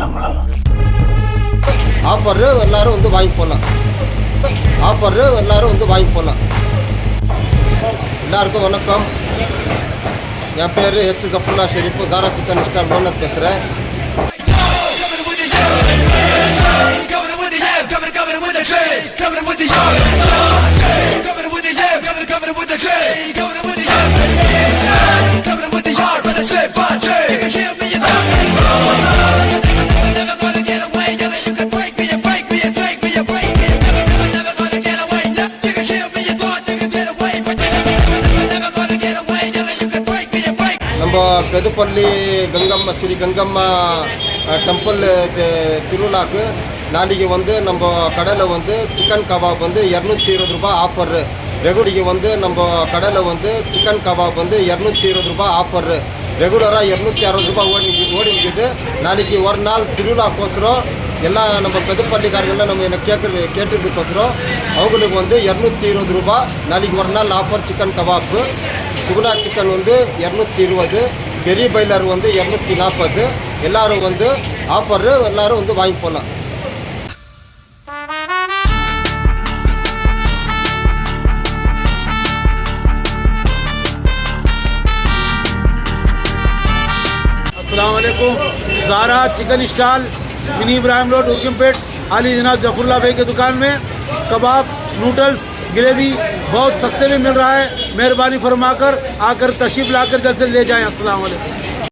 பண்ணிக்கலாங்களா? Offer எல்லாரும் வந்து வாங்கி போகலாம். ஆஃபர் எல்லாரும் வந்து வாங்கி போகலாம். எல்லாருக்கும் வணக்கம். என் பேர் ஹெச் ஜஃபுல்லா ஷெரீஃப், தாரா சிக்கன் ஸ்டால் ஓனர் பேசுகிறேன். நம்ம பெதுப்பள்ளி கங்கம்மா ஸ்ரீ கங்கம்மா டெம்பிள் திருவிழாக்கு நாளைக்கு வந்து நம்ம கடையில் வந்து சிக்கன் கபாப் வந்து 220 ரூபாய் ஆஃபரு. ரெகுலருக்கு வந்து நம்ம கடையில் வந்து சிக்கன் கபாப் வந்து 220 ரூபாய் ஆஃபரு. ரெகுலராக 260 ரூபாய் ஓடிக்குது. நாளைக்கு ஒரு நாள் திருவிழாக்கோசரம் எல்லாம் நம்ம பெதுப்பள்ளிக்காரங்களாம் நம்ம என்ன கேட்டதுக்கோசரம் அவங்களுக்கு வந்து 220 ரூபாய் நாளைக்கு ஒரு நாள் offer. Chicken kebab Suguna chicken வந்து 220, பெரிய பைலர் வந்து 240. எல்லோரும் வந்து ஆஃபரு எல்லோரும் வந்து வாங்கி போகலாம். अस्सलाम वालेकुम। Zara chicken stall, mini Ibrahim road, Urkimpet, आली जनाब जफरुल्ला भाई की दुकान में कबाब, नूडल्स, ग्रेवी बहुत सस्ते में मिल रहा है। मेहरबानी फरमाकर आकर तशरीफ़ लाकर जल्द से ले जाएं। अस्सलाम वालेकुम।